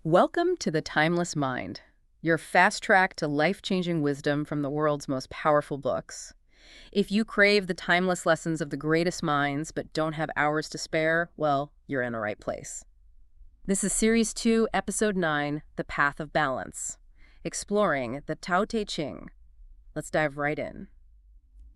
Welcome to The Timeless Mind, your fast track to life-changing wisdom from the world's most powerful books. If you crave the timeless lessons of the greatest minds but don't have hours to spare, well, you're in the right place. This is Series 2, Episode 9, The Path of Balance, exploring the Tao Te Ching. Let's dive right in.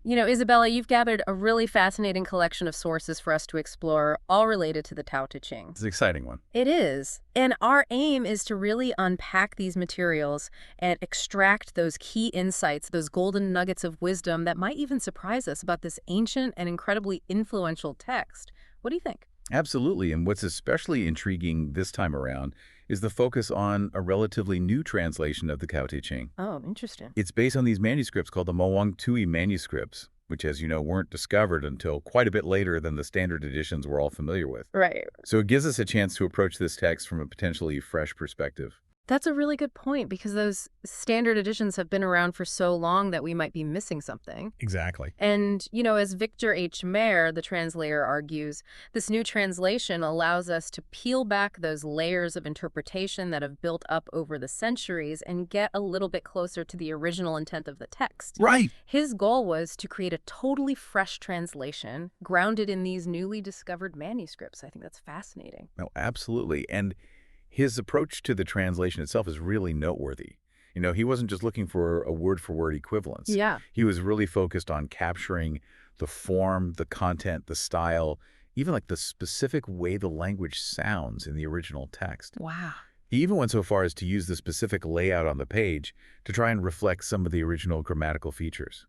Isabella, you've gathered a really fascinating collection of sources for us to explore, all related to the Tao Te Ching. It's an exciting one. It is. And our aim is to really unpack these materials and extract those key insights, those golden nuggets of wisdom that might even surprise us about this ancient and incredibly influential text. What do you think? Absolutely. And what's especially intriguing this time around is the focus on a relatively new translation of the Tao Te Ching. Oh, interesting. It's based on these manuscripts called the Mo-Wang-Tui manuscripts, which, as you know, weren't discovered until quite a bit later than the standard editions we're all familiar with. Right. So it gives us a chance to approach this text from a potentially fresh perspective. That's a really good point because those standard editions have been around for so long that we might be missing something. Exactly. And, as Victor H. Mayer, the translator, argues, this new translation allows us to peel back those layers of interpretation that have built up over the centuries and get a little bit closer to the original intent of the text. Right. His goal was to create a totally fresh translation grounded in these newly discovered manuscripts. I think that's fascinating. No, absolutely. And his approach to the translation itself is really noteworthy. He wasn't just looking for a word-for-word equivalence. Yeah. He was really focused on capturing the form, the content, the style, even like the specific way the language sounds in the original text. Wow. He even went so far as to use the specific layout on the page to try and reflect some of the original grammatical features.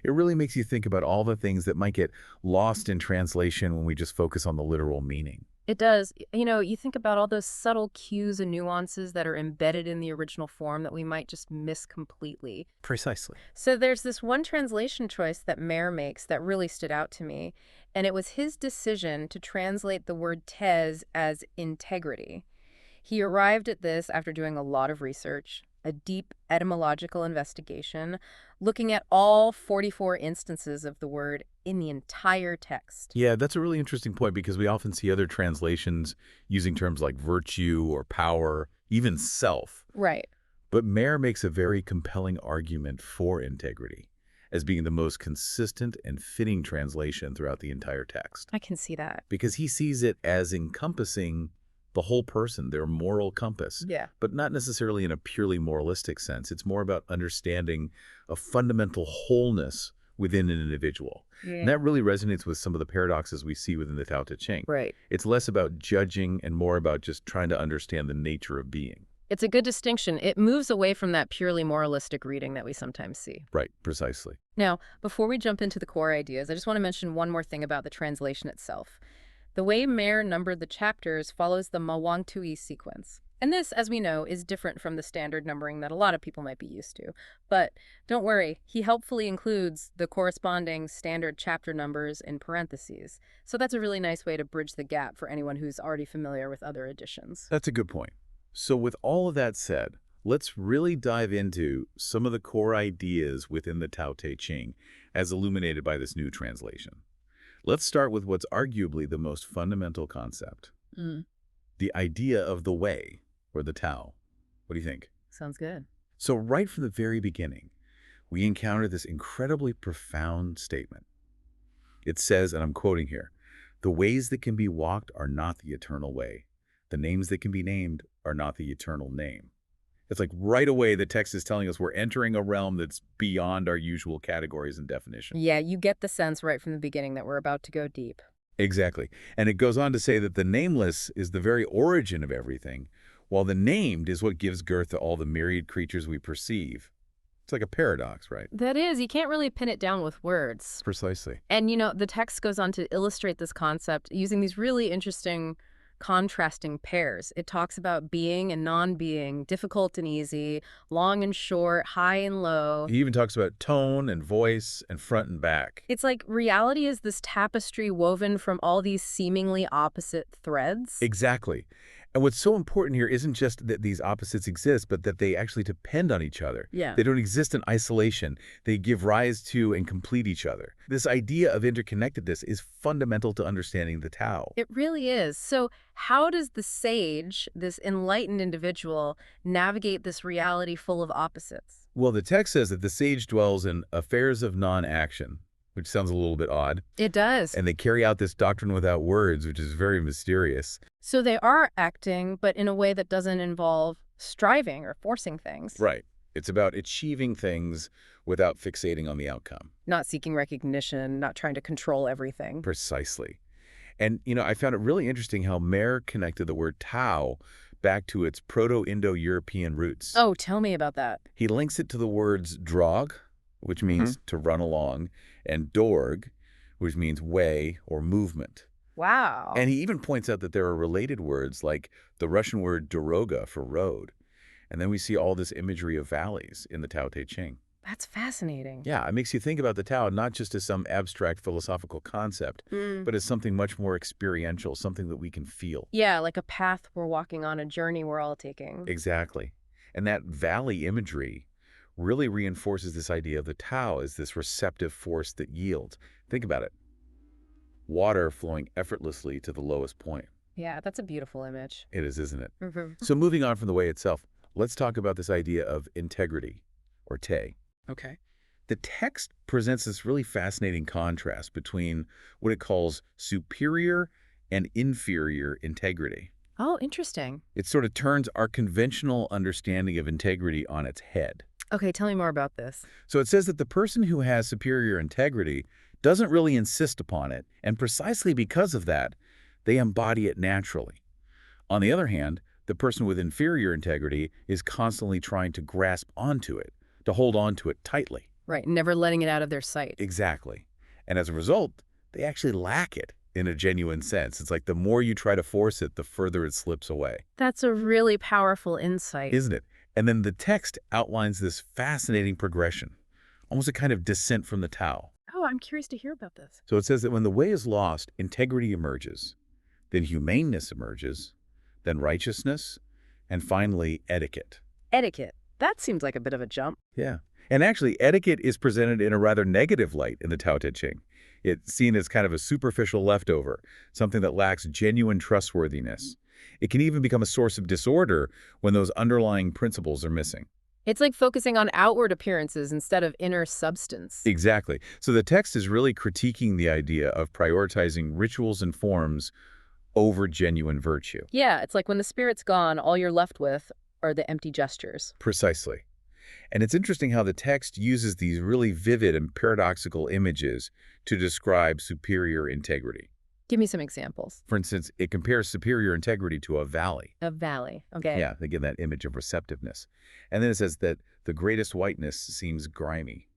It really makes you think about all the things that might get lost in translation when we just focus on the literal meaning. It does. You think about all those subtle cues and nuances that are embedded in the original form that we might just miss completely. Precisely. So there's this one translation choice that Mayer makes that really stood out to me, and it was his decision to translate the word tes as integrity. He arrived at this after doing a lot of research, a deep etymological investigation, looking at all 44 instances of the word in the entire text. Yeah, that's a really interesting point because we often see other translations using terms like virtue or power, even self. Right. But Mayer makes a very compelling argument for integrity as being the most consistent and fitting translation throughout the entire text. I can see that. Because he sees it as encompassing the whole person, their moral compass. Yeah. But not necessarily in a purely moralistic sense. It's more about understanding a fundamental wholeness within an individual. Yeah. And that really resonates with some of the paradoxes we see within the Tao Te Ching. Right. It's less about judging and more about just trying to understand the nature of being. It's a good distinction. It moves away from that purely moralistic reading that we sometimes see. Right, precisely. Now, before we jump into the core ideas, I just want to mention one more thing about the translation itself. The way Mayer numbered the chapters follows the Mo-Wang-Tui sequence. And this, as we know, is different from the standard numbering that a lot of people might be used to. But don't worry, he helpfully includes the corresponding standard chapter numbers in parentheses. So that's a really nice way to bridge the gap for anyone who's already familiar with other editions. That's a good point. So with all of that said, let's really dive into some of the core ideas within the Tao Te Ching as illuminated by this new translation. Let's start with what's arguably the most fundamental concept, the idea of the way, or the Tao. What do you think? Sounds good. So right from the very beginning, we encounter this incredibly profound statement. It says, and I'm quoting here, "The ways that can be walked are not the eternal way. The names that can be named are not the eternal name." It's like right away the text is telling us we're entering a realm that's beyond our usual categories and definition. Yeah, you get the sense right from the beginning that we're about to go deep. Exactly. And it goes on to say that the nameless is the very origin of everything, while the named is what gives girth to all the myriad creatures we perceive. It's like a paradox, right? That is, you can't really pin it down with words. Precisely. And, the text goes on to illustrate this concept using these really interesting contrasting pairs. It talks about being and non-being, difficult and easy, long and short, high and low. He even talks about tone and voice and front and back. It's like reality is this tapestry woven from all these seemingly opposite threads. Exactly. And what's so important here isn't just that these opposites exist, but that they actually depend on each other. Yeah. They don't exist in isolation. They give rise to and complete each other. This idea of interconnectedness is fundamental to understanding the Tao. It really is. So how does the sage, this enlightened individual, navigate this reality full of opposites? Well, the text says that the sage dwells in affairs of non-action, which sounds a little bit odd. It does. And they carry out this doctrine without words, which is very mysterious. So they are acting, but in a way that doesn't involve striving or forcing things. Right. It's about achieving things without fixating on the outcome. Not seeking recognition, not trying to control everything. Precisely. And, I found it really interesting how Mayer connected the word Tao back to its Proto-Indo-European roots. Oh, tell me about that. He links it to the words drog, which means to run along, and dorg, which means way or movement. Wow. And he even points out that there are related words like the Russian word doroga for road. And then we see all this imagery of valleys in the Tao Te Ching. That's fascinating. Yeah, it makes you think about the Tao not just as some abstract philosophical concept, but as something much more experiential, something that we can feel. Yeah, like a path we're walking on, a journey we're all taking. Exactly. And that valley imagery really reinforces this idea of the Tao as this receptive force that yields. Think about it. Water flowing effortlessly to the lowest point. Yeah, that's a beautiful image. It is, isn't it? Mm-hmm. So moving on from the way itself, let's talk about this idea of integrity, or te. Okay. The text presents this really fascinating contrast between what it calls superior and inferior integrity. Oh, interesting. It sort of turns our conventional understanding of integrity on its head. Okay, tell me more about this. So it says that the person who has superior integrity doesn't really insist upon it, and precisely because of that, they embody it naturally. On the other hand, the person with inferior integrity is constantly trying to grasp onto it, to hold on to it tightly. Right, never letting it out of their sight. Exactly. And as a result, they actually lack it in a genuine sense. It's like the more you try to force it, the further it slips away. That's a really powerful insight. Isn't it? And then the text outlines this fascinating progression, almost a kind of descent from the Tao. Oh, I'm curious to hear about this. So it says that when the way is lost, integrity emerges, then humaneness emerges, then righteousness, and finally etiquette. Etiquette. That seems like a bit of a jump. Yeah. And actually, etiquette is presented in a rather negative light in the Tao Te Ching. It's seen as kind of a superficial leftover, something that lacks genuine trustworthiness. It can even become a source of disorder when those underlying principles are missing. It's like focusing on outward appearances instead of inner substance. Exactly. So the text is really critiquing the idea of prioritizing rituals and forms over genuine virtue. Yeah, it's like when the spirit's gone, all you're left with are the empty gestures. Precisely. And it's interesting how the text uses these really vivid and paradoxical images to describe superior integrity. Give me some examples. For instance, it compares superior integrity to a valley. A valley. Okay. Yeah, they give that image of receptiveness. And then it says that the greatest whiteness seems grimy.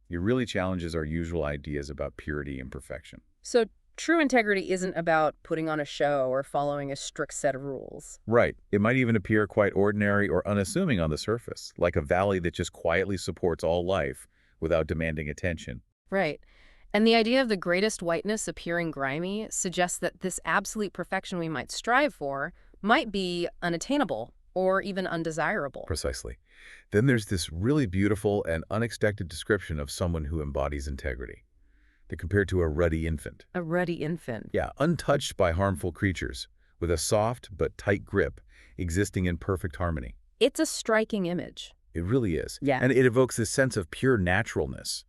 It really challenges our usual ideas about purity and perfection. So true integrity isn't about putting on a show or following a strict set of rules. Right. It might even appear quite ordinary or unassuming on the surface, like a valley that just quietly supports all life without demanding attention. Right. And the idea of the greatest whiteness appearing grimy suggests that this absolute perfection we might strive for might be unattainable or even undesirable. Precisely. Then there's this really beautiful and unexpected description of someone who embodies integrity. They're compared to a ruddy infant. A ruddy infant. Yeah, untouched by harmful creatures, with a soft but tight grip, existing in perfect harmony. It's a striking image. It really is. Yeah. And it evokes this sense of pure naturalness,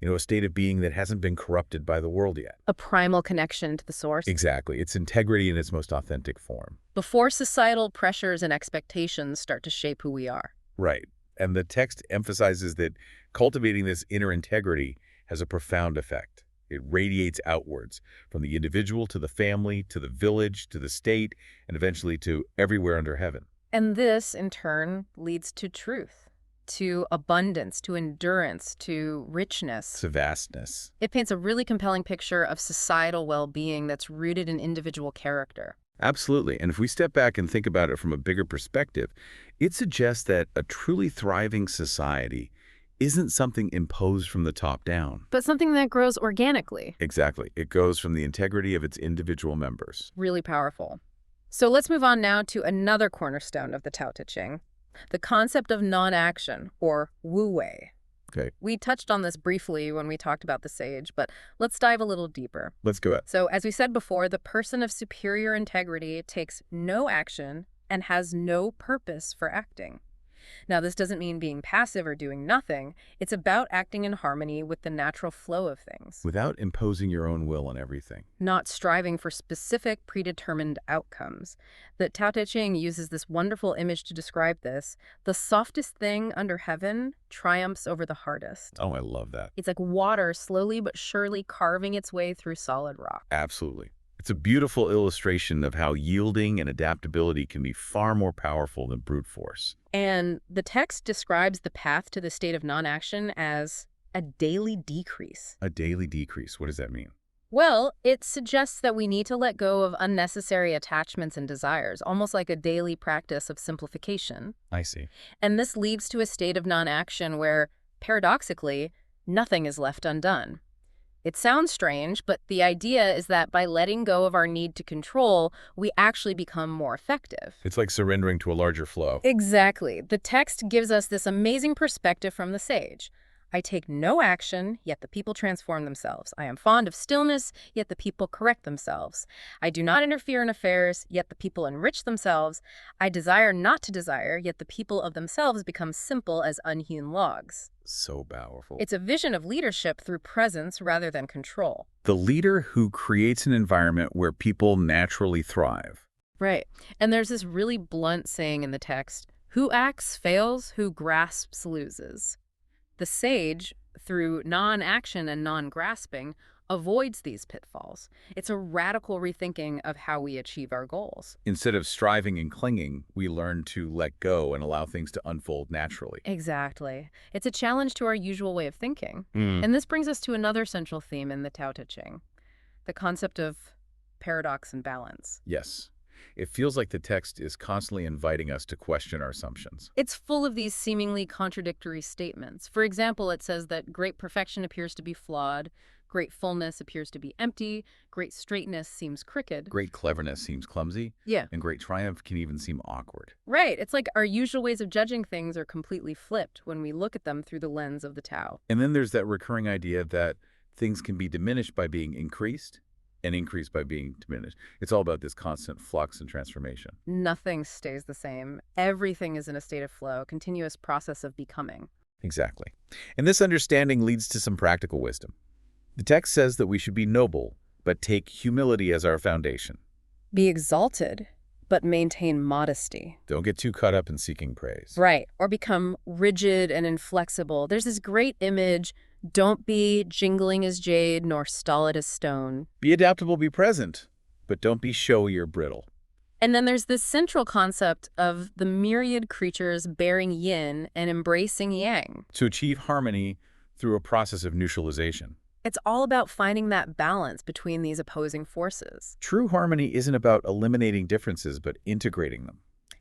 a state of being that hasn't been corrupted by the world yet. A primal connection to the source. Exactly. It's integrity in its most authentic form. Before societal pressures and expectations start to shape who we are. Right. And the text emphasizes that cultivating this inner integrity has a profound effect. It radiates outwards, from the individual to the family, to the village, to the state, and eventually to everywhere under heaven. And this, in turn, leads to truth, to abundance, to endurance, to richness. To vastness. It paints a really compelling picture of societal well-being that's rooted in individual character. Absolutely. And if we step back and think about it from a bigger perspective, it suggests that a truly thriving society isn't something imposed from the top down. But something that grows organically. Exactly. It goes from the integrity of its individual members. Really powerful. So let's move on now to another cornerstone of the Tao Te Ching, the concept of non-action, or wu wei. Okay, We touched on this briefly when we talked about the sage, but let's dive a little deeper. let's go ahead. So, as we said before, the person of superior integrity takes no action and has no purpose for acting. Now, this doesn't mean being passive or doing nothing. It's about acting in harmony with the natural flow of things, Without imposing your own will on everything. not striving for specific predetermined outcomes. The Tao Te Ching uses this wonderful image to describe this. The softest thing under heaven triumphs over the hardest. Oh, I love that. It's like water slowly but surely carving its way through solid rock. Absolutely. It's a beautiful illustration of how yielding and adaptability can be far more powerful than brute force. And the text describes the path to the state of non-action as a daily decrease. A daily decrease, what does that mean? Well, it suggests that we need to let go of unnecessary attachments and desires, almost like a daily practice of simplification. I see. And this leads to a state of non-action where, paradoxically, nothing is left undone. It sounds strange, but the idea is that by letting go of our need to control, we actually become more effective. It's like surrendering to a larger flow. Exactly. The text gives us this amazing perspective from the sage. I take no action, yet the people transform themselves. I am fond of stillness, yet the people correct themselves. I do not interfere in affairs, yet the people enrich themselves. I desire not to desire, yet the people of themselves become simple as unhewn logs. So powerful. It's a vision of leadership through presence rather than control. the leader who creates an environment where people naturally thrive. Right. And there's this really blunt saying in the text, who acts fails, who grasps loses. The sage, through non-action and non-grasping, avoids these pitfalls. It's a radical rethinking of how we achieve our goals. Instead of striving and clinging, we learn to let go and allow things to unfold naturally. Exactly. It's a challenge to our usual way of thinking. Mm. And this brings us to another central theme in the Tao Te Ching, the concept of paradox and balance. Yes. It feels like the text is constantly inviting us to question our assumptions. It's full of these seemingly contradictory statements. For example, it says that great perfection appears to be flawed, great fullness appears to be empty, great straightness seems crooked. Great cleverness seems clumsy, Yeah. and great triumph can even seem awkward. Right. It's like our usual ways of judging things are completely flipped when we look at them through the lens of the Tao. And then there's that recurring idea that things can be diminished by being increased and increased by being diminished. It's all about this constant flux and transformation. Nothing stays the same. Everything is in a state of flow, a continuous process of becoming. Exactly. And this understanding leads to some practical wisdom. The text says that we should be noble, but take humility as our foundation. Be exalted, but maintain modesty. Don't get too caught up in seeking praise. Right. Or become rigid and inflexible. There's this great image, don't be jingling as jade nor stolid as stone. Be adaptable, be present, but don't be showy or brittle. And then there's this central concept of the myriad creatures bearing yin and embracing yang. To achieve harmony through a process of neutralization. It's all about finding that balance between these opposing forces. True harmony isn't about eliminating differences, but integrating them.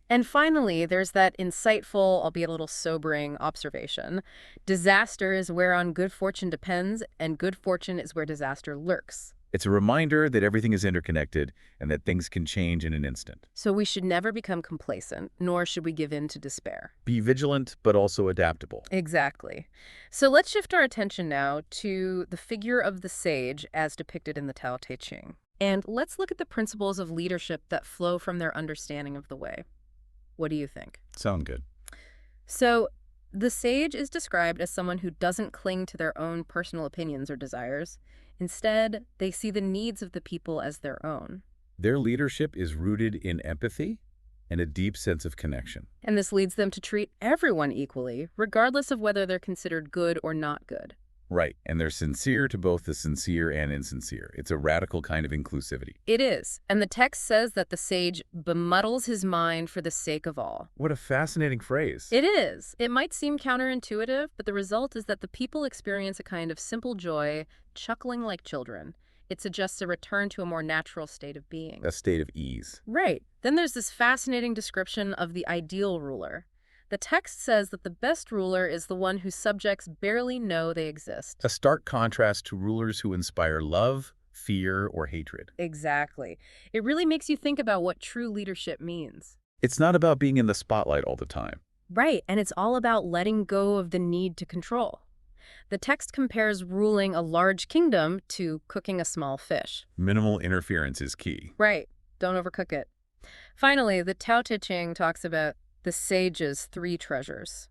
And finally, there's that insightful, albeit a little sobering, observation. Disaster is whereon good fortune depends, and good fortune is where disaster lurks. It's a reminder that everything is interconnected and that things can change in an instant. So we should never become complacent, nor should we give in to despair. Be vigilant, but also adaptable. Exactly. So let's shift our attention now to the figure of the sage as depicted in the Tao Te Ching. And let's look at the principles of leadership that flow from their understanding of the way. What do you think? Sound good. So, the sage is described as someone who doesn't cling to their own personal opinions or desires. Instead, they see the needs of the people as their own. Their leadership is rooted in empathy and a deep sense of connection. And this leads them to treat everyone equally, regardless of whether they're considered good or not good. Right, and they're sincere to both the sincere and insincere. It's a radical kind of inclusivity. It is. And the text says that the sage bemuddles his mind for the sake of all. What a fascinating phrase. It is. It might seem counterintuitive, but the result is that the people experience a kind of simple joy, chuckling like children. It suggests a return to a more natural state of being. A state of ease. Right. Then there's this fascinating description of the ideal ruler. The text says that the best ruler is the one whose subjects barely know they exist. A stark contrast to rulers who inspire love, fear, or hatred. Exactly. It really makes you think about what true leadership means. It's not about being in the spotlight all the time. Right, and it's all about letting go of the need to control. The text compares ruling a large kingdom to cooking a small fish. Minimal interference is key. Right, don't overcook it. Finally, the Tao Te Ching talks about the sage's three treasures: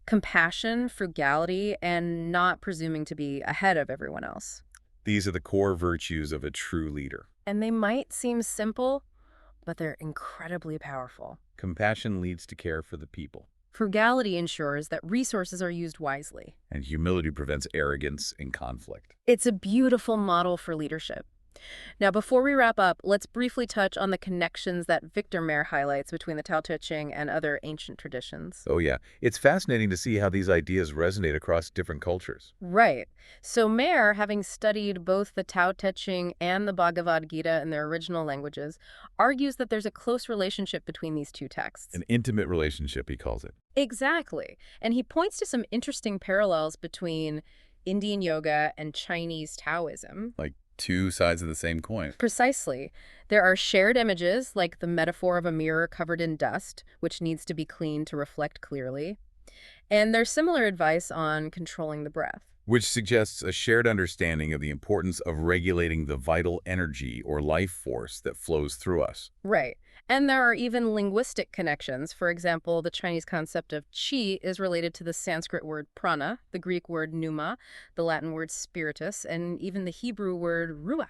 compassion, frugality, and not presuming to be ahead of everyone else. These are the core virtues of a true leader. And they might seem simple, but they're incredibly powerful. Compassion leads to care for the people, Frugality ensures that resources are used wisely. and humility prevents arrogance and conflict. It's a beautiful model for leadership. Now, before we wrap up, let's briefly touch on the connections that Victor Mayer highlights between the Tao Te Ching and other ancient traditions. Oh yeah, it's fascinating to see how these ideas resonate across different cultures. Right. So Mayer, having studied both the Tao Te Ching and the Bhagavad Gita in their original languages, argues that there's a close relationship between these two texts. An intimate relationship, he calls it. Exactly. And he points to some interesting parallels between Indian yoga and Chinese Taoism. Like two sides of the same coin. Precisely. There are shared images, like the metaphor of a mirror covered in dust, which needs to be cleaned to reflect clearly. And there's similar advice on controlling the breath. Which suggests a shared understanding of the importance of regulating the vital energy or life force that flows through us. Right. And there are even linguistic connections. For example, the Chinese concept of qi is related to the Sanskrit word prana, the Greek word pneuma, the Latin word spiritus, and even the Hebrew word ruach.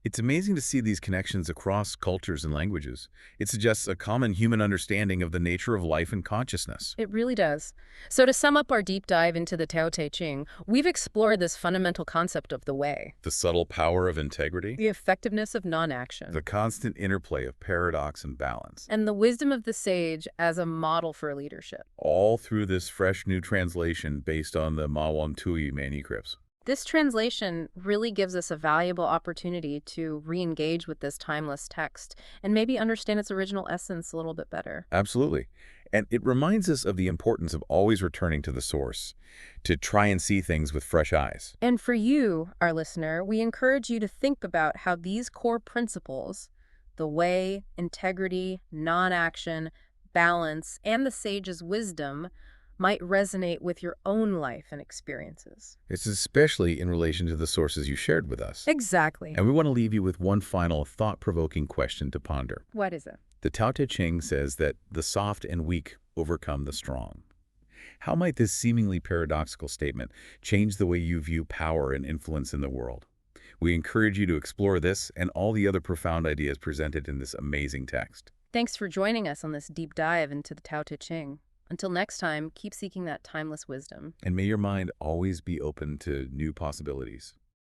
It's amazing to see these connections across cultures and languages. It suggests a common human understanding of the nature of life and consciousness. It really does. So to sum up our deep dive into the Tao Te Ching, we've explored this fundamental concept of the way, The subtle power of integrity, the effectiveness of non-action, the constant interplay of paradox and balance, and the wisdom of the sage as a model for leadership. all through this fresh new translation based on the Mawam Tui manuscripts. This translation really gives us a valuable opportunity to re-engage with this timeless text and maybe understand its original essence a little bit better. Absolutely. And it reminds us of the importance of always returning to the source, to try and see things with fresh eyes. And for you, our listener, we encourage you to think about how these core principles, the way, integrity, non-action, balance, and the sage's wisdom, might resonate with your own life and experiences. It's especially in relation to the sources you shared with us. Exactly. And we want to leave you with one final thought-provoking question to ponder. What is it? The Tao Te Ching says that the soft and weak overcome the strong. How might this seemingly paradoxical statement change the way you view power and influence in the world? We encourage you to explore this and all the other profound ideas presented in this amazing text. Thanks for joining us on this deep dive into the Tao Te Ching. Until next time, keep seeking that timeless wisdom. And may your mind always be open to new possibilities.